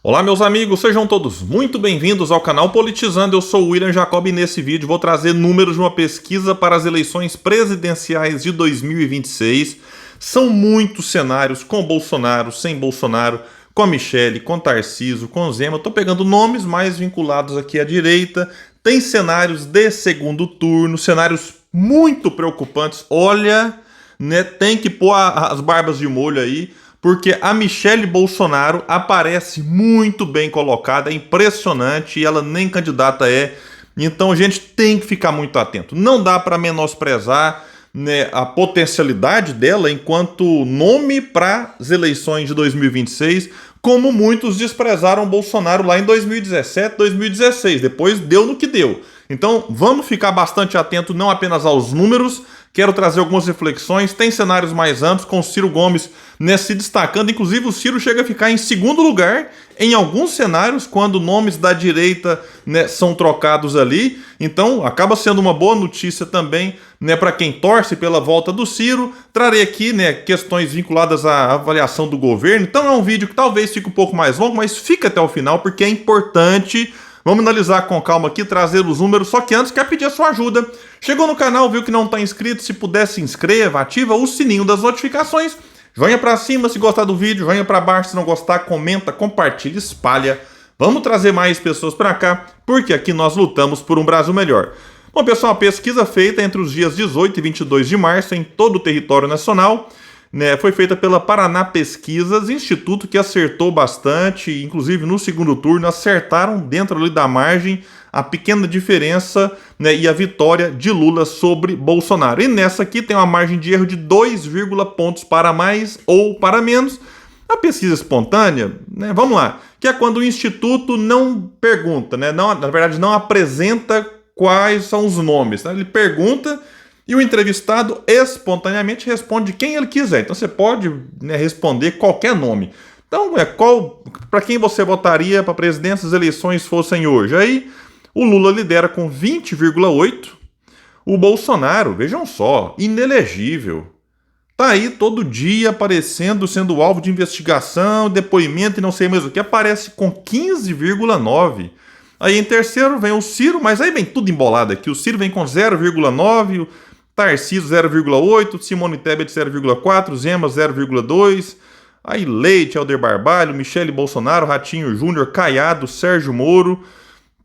Olá meus amigos, sejam todos muito bem-vindos ao canal Politizando. Eu sou o William Jacob e nesse vídeo vou trazer números de uma pesquisa para as eleições presidenciais de 2026. São muitos cenários com Bolsonaro, sem Bolsonaro, com a Michelle, com Tarcísio, com Zema. Eu tô pegando nomes mais vinculados aqui à direita. Tem cenários de segundo turno, cenários muito preocupantes. Olha, né, tem que pôr as barbas de molho aí, porque a Michelle Bolsonaro aparece muito bem colocada, é impressionante, e ela nem candidata é. Então a gente tem que ficar muito atento. Não dá para menosprezar, né, a potencialidade dela enquanto nome para as eleições de 2026, como muitos desprezaram Bolsonaro lá em 2017, 2016. Depois deu no que deu. Então vamos ficar bastante atento não apenas aos números. Quero trazer algumas reflexões. Tem cenários mais amplos, com o Ciro Gomes, né, se destacando. Inclusive o Ciro chega a ficar em segundo lugar em alguns cenários quando nomes da direita, né, são trocados ali. Então acaba sendo uma boa notícia também, né, para quem torce pela volta do Ciro. Trarei aqui, né, questões vinculadas à avaliação do governo. Então é um vídeo que talvez fique um pouco mais longo, mas fica até o final porque é importante. Vamos analisar com calma aqui, trazer os números, só que antes quero pedir a sua ajuda. Chegou no canal, viu que não está inscrito, se puder se inscreva, ativa o sininho das notificações, venha para cima se gostar do vídeo, venha para baixo se não gostar, comenta, compartilha, espalha. Vamos trazer mais pessoas para cá, porque aqui nós lutamos por um Brasil melhor. Bom pessoal, a pesquisa feita entre os dias 18 e 22 de março em todo o território nacional, né, foi feita pela Paraná Pesquisas, instituto que acertou bastante, inclusive no segundo turno acertaram dentro ali da margem a pequena diferença, né, e a vitória de Lula sobre Bolsonaro. E nessa aqui tem uma margem de erro de 2, pontos para mais ou para menos. A pesquisa espontânea, né, vamos lá, que é quando o instituto não pergunta, né, não, na verdade não apresenta quais são os nomes, né, ele pergunta e o entrevistado espontaneamente responde quem ele quiser. Então você pode, né, responder qualquer nome. Então, para quem você votaria para presidente se as eleições fossem hoje? Aí o Lula lidera com 20,8%. O Bolsonaro, vejam só, inelegível. Tá aí todo dia aparecendo, sendo alvo de investigação, depoimento e não sei mais o que. Aparece com 15,9%. Aí em terceiro vem o Ciro, mas aí vem tudo embolado aqui. O Ciro vem com 0,9%. Tarcísio 0,8%, Simone Tebet 0,4%, Zema 0,2%, aí Leite, Helder Barbalho, Michelle Bolsonaro, Ratinho Júnior, Caiado, Sérgio Moro,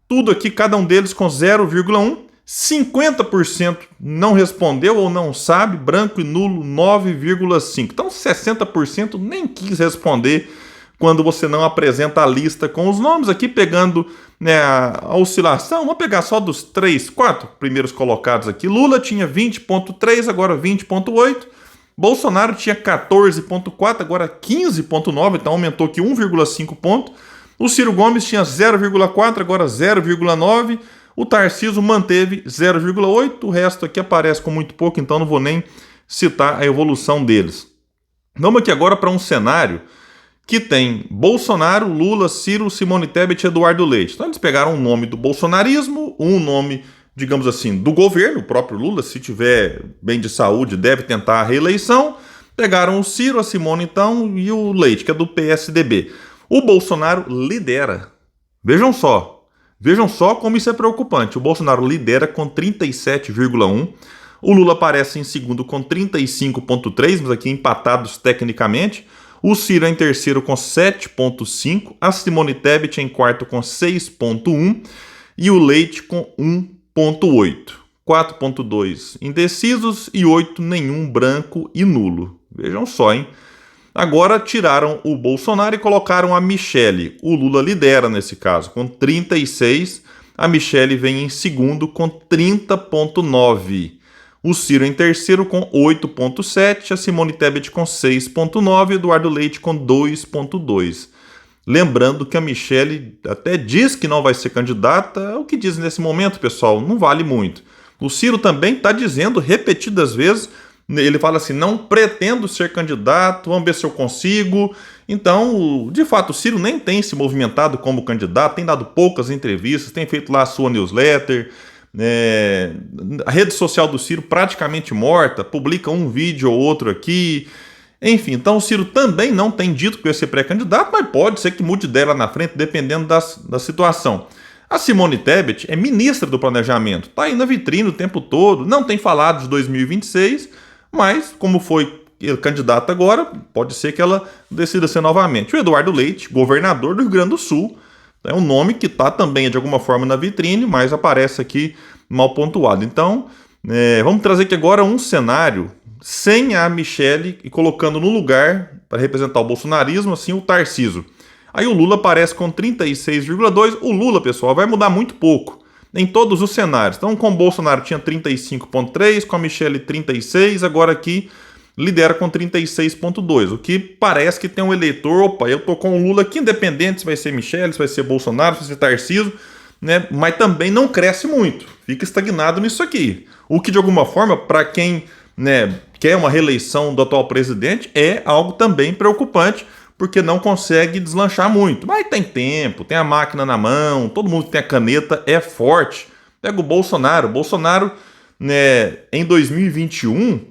tudo aqui, cada um deles com 0,1%, 50% não respondeu ou não sabe, branco e nulo 9,5%. Então 60% nem quis responder quando você não apresenta a lista com os nomes. Aqui pegando, né, a oscilação, vamos pegar só dos 3, 4 primeiros colocados aqui. Lula tinha 20,3, agora 20,8. Bolsonaro tinha 14,4, agora 15,9, então aumentou aqui 1,5 ponto. O Ciro Gomes tinha 0,4, agora 0,9. O Tarcísio manteve 0,8, o resto aqui aparece com muito pouco, então não vou nem citar a evolução deles. Vamos aqui agora para um cenário que tem Bolsonaro, Lula, Ciro, Simone Tebet e Eduardo Leite. Então eles pegaram um nome do bolsonarismo, um nome, digamos assim, do governo, o próprio Lula, se tiver bem de saúde, deve tentar a reeleição. Pegaram o Ciro, a Simone então e o Leite, que é do PSDB. O Bolsonaro lidera. Vejam só como isso é preocupante. O Bolsonaro lidera com 37,1%. O Lula aparece em segundo com 35,3%, mas aqui empatados tecnicamente. O Ciro em terceiro com 7,5%, a Simone Tebet em quarto com 6,1% e o Leite com 1,8%. 4,2% indecisos e 8% nenhum, branco e nulo. Vejam só, hein? Agora tiraram o Bolsonaro e colocaram a Michelle. O Lula lidera nesse caso com 36%, a Michelle vem em segundo com 30,9%. O Ciro em terceiro com 8,7%, a Simone Tebet com 6,9% e Eduardo Leite com 2,2%. Lembrando que a Michelle até diz que não vai ser candidata, o que diz nesse momento, pessoal, não vale muito. O Ciro também está dizendo repetidas vezes, ele fala assim, não pretendo ser candidato, vamos ver se eu consigo. Então, de fato, o Ciro nem tem se movimentado como candidato, tem dado poucas entrevistas, tem feito lá a sua newsletter. A rede social do Ciro praticamente morta, publica um vídeo ou outro aqui. Enfim, então o Ciro também não tem dito que vai ser pré-candidato, mas pode ser que mude ideia lá na frente, dependendo da situação. A Simone Tebet é ministra do Planejamento, está aí na vitrine o tempo todo, não tem falado de 2026, mas como foi candidata agora, pode ser que ela decida ser novamente. O Eduardo Leite, governador do Rio Grande do Sul, é um nome que está também de alguma forma na vitrine, mas aparece aqui mal pontuado. Então, vamos trazer aqui agora um cenário sem a Michelle e colocando no lugar, para representar o bolsonarismo, assim, o Tarcísio. Aí o Lula aparece com 36,2%. O Lula, pessoal, vai mudar muito pouco em todos os cenários. Então, com o Bolsonaro tinha 35,3%, com a Michelle 36%, agora aqui lidera com 36,2%. O que parece que tem um eleitor, opa, eu tô com o Lula aqui, independente se vai ser Michelle, se vai ser Bolsonaro, se vai ser Tarcísio, né? Mas também não cresce muito, fica estagnado nisso aqui. O que, de alguma forma, para quem, né, quer uma reeleição do atual presidente, é algo também preocupante, porque não consegue deslanchar muito. Mas tem tempo, tem a máquina na mão, todo mundo que tem a caneta é forte. Pega o Bolsonaro. Bolsonaro, né, em 2021,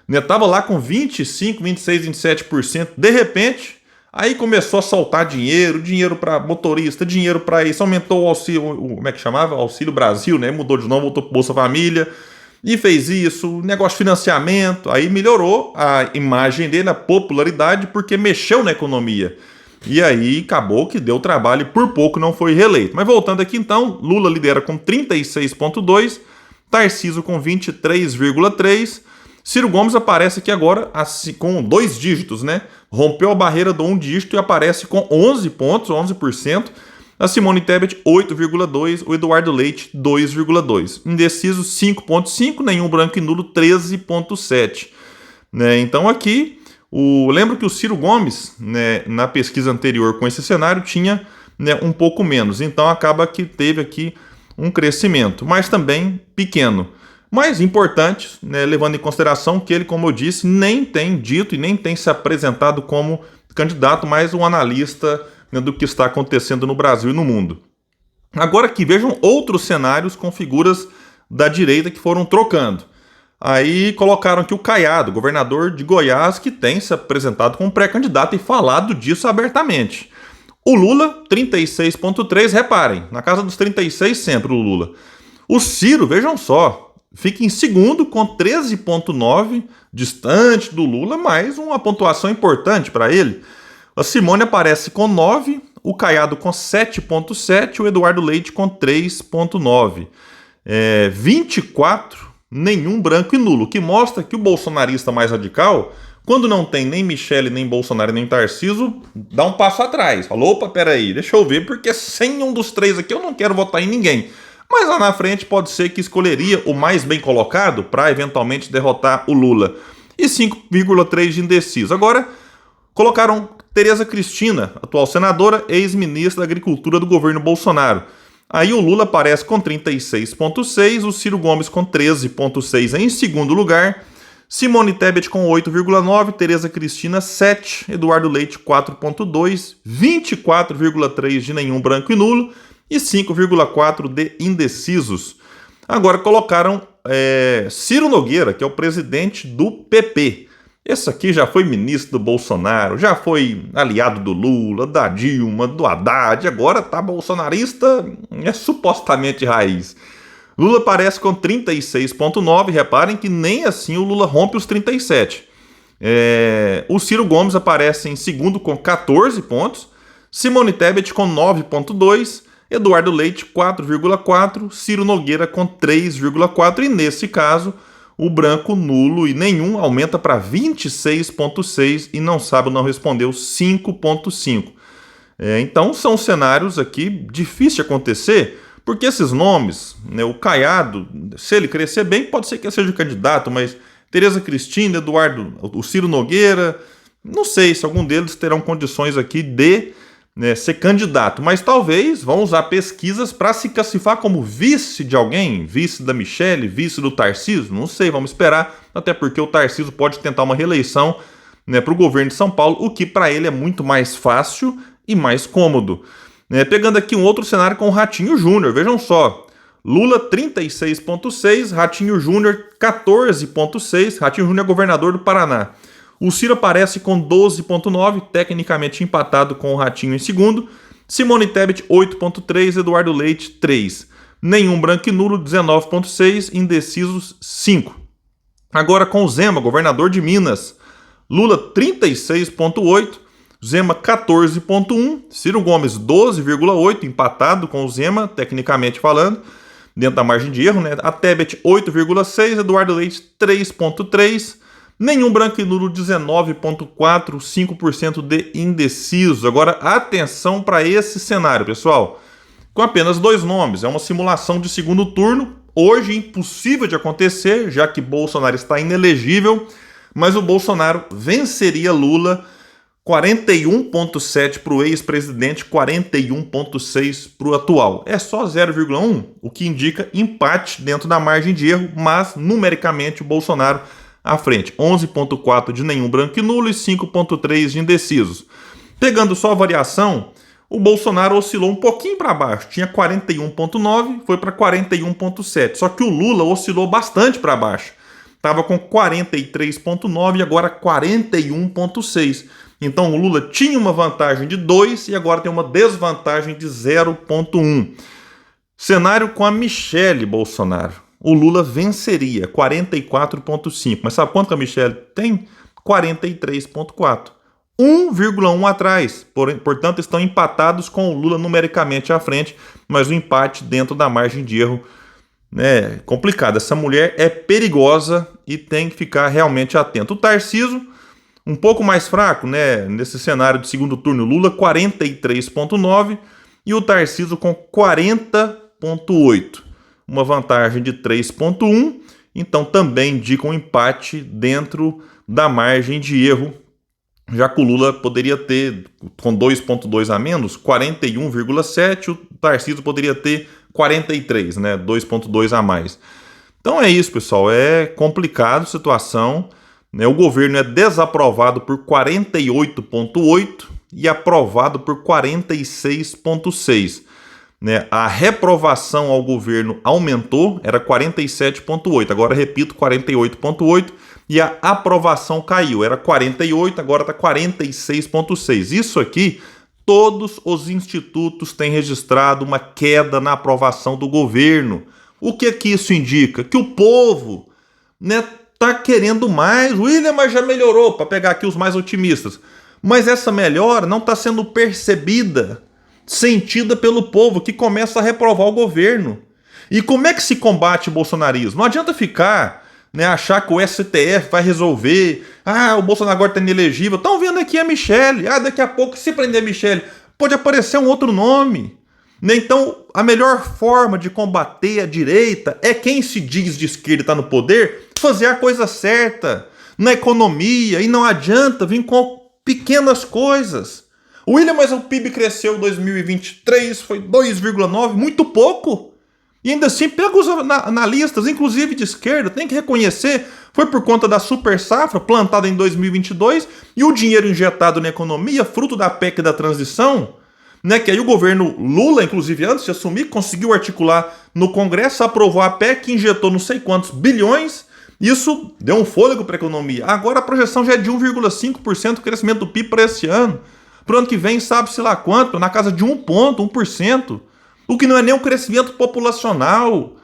né, tava lá com 25, 26, 27%. De repente, aí começou a soltar dinheiro para motorista, dinheiro para isso. Aumentou o auxílio, como é que chamava? Auxílio Brasil, né? Mudou de nome, voltou pro Bolsa Família. E fez isso, negócio de financiamento, aí melhorou a imagem dele, a popularidade, porque mexeu na economia. E aí acabou que deu trabalho e por pouco não foi reeleito. Mas voltando aqui então, Lula lidera com 36,2%, Tarcísio com 23,3%, Ciro Gomes aparece aqui agora assim, com 2 dígitos, né? Rompeu a barreira do 1 dígito e aparece com 11 pontos, 11%. A Simone Tebet, 8,2%, o Eduardo Leite, 2,2%. Indeciso, 5,5%, nenhum branco e nulo, 13,7%. Né? Então aqui, lembro que o Ciro Gomes, né, na pesquisa anterior com esse cenário, tinha, né, um pouco menos. Então acaba que teve aqui um crescimento, mas também pequeno. Mas importante, né, levando em consideração que ele, como eu disse, nem tem dito e nem tem se apresentado como candidato, mas um analista, né, do que está acontecendo no Brasil e no mundo. Agora aqui, vejam outros cenários com figuras da direita que foram trocando. Aí colocaram aqui o Caiado, governador de Goiás, que tem se apresentado como pré-candidato e falado disso abertamente. O Lula, 36,3%, reparem, na casa dos 36% sempre o Lula. O Ciro, vejam só, fica em segundo com 13,9%, distante do Lula, mas uma pontuação importante para ele. A Simone aparece com 9%, o Caiado com 7,7%, o Eduardo Leite com 3,9%. 24%, nenhum branco e nulo, que mostra que o bolsonarista mais radical, quando não tem nem Michelle, nem Bolsonaro, nem Tarcísio, dá um passo atrás. Falou, opa, peraí, deixa eu ver, porque sem um dos três aqui eu não quero votar em ninguém. Mas lá na frente pode ser que escolheria o mais bem colocado para eventualmente derrotar o Lula. E 5,3% de indeciso. Agora, colocaram Tereza Cristina, atual senadora, ex-ministra da Agricultura do governo Bolsonaro. Aí o Lula aparece com 36,6%, o Ciro Gomes com 13,6% em segundo lugar, Simone Tebet com 8,9%, Tereza Cristina 7%, Eduardo Leite 4,2%, 24,3% de nenhum branco e nulo e 5,4% de indecisos. Agora colocaram Ciro Nogueira, que é o presidente do PP. Esse aqui já foi ministro do Bolsonaro, já foi aliado do Lula, da Dilma, do Haddad, agora tá bolsonarista, supostamente raiz. Lula aparece com 36,9%, reparem que nem assim o Lula rompe os 37%. O Ciro Gomes aparece em segundo com 14 pontos, Simone Tebet com 9,2%, Eduardo Leite 4,4%, Ciro Nogueira com 3,4% e nesse caso o branco nulo e nenhum aumenta para 26,6% e não sabe ou não respondeu 5,5%. Então são cenários aqui difíceis de acontecer, porque esses nomes, né, o Caiado, se ele crescer bem, pode ser que ele seja o candidato, mas Tereza Cristina, Eduardo, o Ciro Nogueira, não sei se algum deles terão condições aqui de, né, ser candidato, mas talvez vão usar pesquisas para se classificar como vice de alguém, vice da Michelle, vice do Tarcísio, não sei, vamos esperar, até porque o Tarcísio pode tentar uma reeleição, né, para o governo de São Paulo, o que para ele é muito mais fácil e mais cômodo. Pegando aqui um outro cenário com o Ratinho Júnior, vejam só, Lula 36,6%, Ratinho Júnior 14,6%, Ratinho Júnior é governador do Paraná. O Ciro aparece com 12,9, tecnicamente empatado com o Ratinho em segundo. Simone Tebet, 8,3, Eduardo Leite, 3. Nenhum branco e nulo, 19,6, indecisos, 5. Agora com o Zema, governador de Minas. Lula, 36,8, Zema, 14,1, Ciro Gomes, 12,8, empatado com o Zema, tecnicamente falando, dentro da margem de erro, né? A Tebet, 8,6, Eduardo Leite, 3,3, nenhum branco e nulo, 19,4, 5% de indecisos. Agora, atenção para esse cenário, pessoal. Com apenas 2 nomes, é uma simulação de segundo turno, hoje impossível de acontecer, já que Bolsonaro está inelegível, mas o Bolsonaro venceria Lula, 41,7 para o ex-presidente, 41,6 para o atual. É só 0,1, o que indica empate dentro da margem de erro, mas numericamente o Bolsonaro à frente. 11,4 de nenhum branco e nulo e 5,3 de indecisos. Pegando só a variação, o Bolsonaro oscilou um pouquinho para baixo. Tinha 41,9, foi para 41,7. Só que o Lula oscilou bastante para baixo. Estava com 43,9 e agora 41,6. Então o Lula tinha uma vantagem de 2 e agora tem uma desvantagem de 0,1. Cenário com a Michelle Bolsonaro. O Lula venceria, 44,5. Mas sabe quanto que a Michelle tem? 43,4. 1,1 atrás. Portanto, estão empatados com o Lula numericamente à frente, mas o empate dentro da margem de erro é complicado. Essa mulher é perigosa e tem que ficar realmente atento. O Tarcísio, um pouco mais fraco, né? Nesse cenário de segundo turno, Lula 43,9 e o Tarcísio com 40,8. Uma vantagem de 3,1, então também indica um empate dentro da margem de erro, já que o Lula poderia ter, com 2,2 a menos, 41,7, o Tarcísio poderia ter 43, né? 2,2 a mais. Então é isso, pessoal, é complicado a situação, né? O governo é desaprovado por 48,8 e aprovado por 46,6. Né? A reprovação ao governo aumentou, era 47,8, agora repito, 48,8, e a aprovação caiu, era 48, agora está 46,6. Isso aqui, todos os institutos têm registrado uma queda na aprovação do governo. O que isso indica? Que o povo, né, tá querendo mais. William, mas já melhorou, para pegar aqui os mais otimistas. Mas essa melhora não está sendo percebida, sentida pelo povo, que começa a reprovar o governo. E como é que se combate o bolsonarismo? Não adianta ficar, né, achar que o STF vai resolver. O Bolsonaro agora está inelegível. Estão vendo aqui a Michelle. Daqui a pouco, se prender a Michelle, pode aparecer um outro nome. Né? Então, a melhor forma de combater a direita é quem se diz de esquerda e está no poder fazer a coisa certa na economia. E não adianta vir com pequenas coisas. William, mas o PIB cresceu em 2023, foi 2,9, muito pouco. E ainda assim, pega os analistas, inclusive de esquerda, tem que reconhecer, foi por conta da super safra plantada em 2022 e o dinheiro injetado na economia, fruto da PEC da transição, né, que aí o governo Lula, inclusive antes de assumir, conseguiu articular no Congresso, aprovou a PEC, injetou não sei quantos bilhões, isso deu um fôlego para a economia. Agora a projeção já é de 1,5% do crescimento do PIB para esse ano. Para o ano que vem, sabe-se lá quanto, na casa de 1%, o que não é nem um crescimento populacional.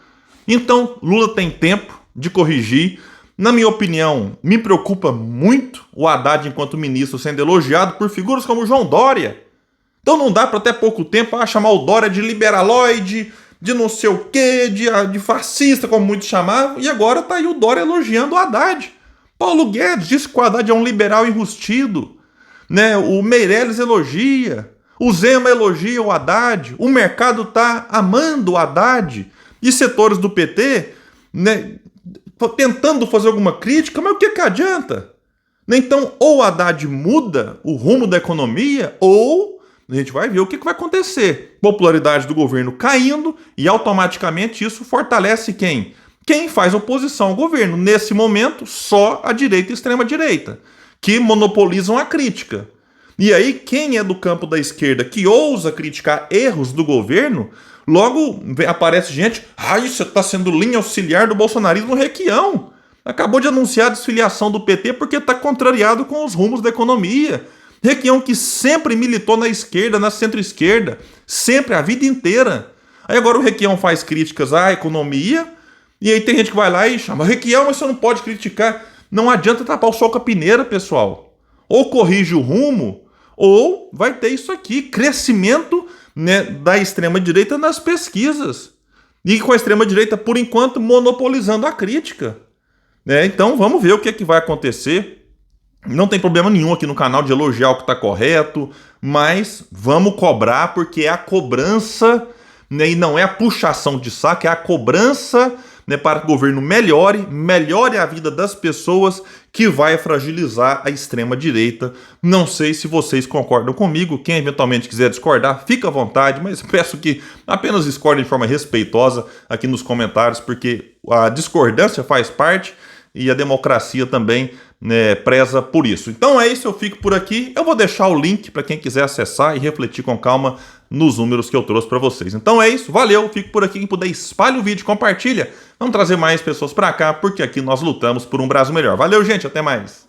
Então, Lula tem tempo de corrigir. Na minha opinião, me preocupa muito o Haddad enquanto ministro sendo elogiado por figuras como João Dória. Então não dá para até pouco tempo chamar o Dória de liberaloide, de não sei o quê, de fascista, como muitos chamavam, e agora tá aí o Dória elogiando o Haddad. Paulo Guedes disse que o Haddad é um liberal enrustido. Né? O Meirelles elogia, o Zema elogia o Haddad, o mercado está amando o Haddad, e setores do PT, né, tentando fazer alguma crítica, mas o que adianta? Então, ou o Haddad muda o rumo da economia, ou a gente vai ver o que vai acontecer. Popularidade do governo caindo, e automaticamente isso fortalece quem? Quem faz oposição ao governo. Nesse momento, só a direita e a extrema-direita, que monopolizam a crítica. E aí, quem é do campo da esquerda que ousa criticar erros do governo, logo aparece gente, isso está sendo linha auxiliar do bolsonarismo requião. acabou de anunciar a desfiliação do PT porque está contrariado com os rumos da economia. Requião que sempre militou na esquerda, na centro-esquerda, sempre, a vida inteira. Aí agora o Requião faz críticas à economia, e aí tem gente que vai lá e chama, Requião, mas você não pode criticar. Não adianta tapar o sol com a peneira, pessoal. Ou corrige o rumo, ou vai ter isso aqui, crescimento, né, da extrema-direita nas pesquisas. E com a extrema-direita, por enquanto, monopolizando a crítica. Então vamos ver o que vai acontecer. Não tem problema nenhum aqui no canal de elogiar o que está correto, mas vamos cobrar porque é a cobrança, né, e não é a puxação de saco, é a cobrança, né, para que o governo melhore a vida das pessoas, que vai fragilizar a extrema-direita. Não sei se vocês concordam comigo, quem eventualmente quiser discordar, fica à vontade, mas peço que apenas discordem de forma respeitosa aqui nos comentários, porque a discordância faz parte e a democracia também, né, preza por isso. Então é isso, eu fico por aqui. Eu vou deixar o link para quem quiser acessar e refletir com calma nos números que eu trouxe para vocês. Então é isso, valeu, fico por aqui. Quem puder, espalhe o vídeo, compartilha. Vamos trazer mais pessoas para cá, porque aqui nós lutamos por um Brasil melhor. Valeu, gente, até mais.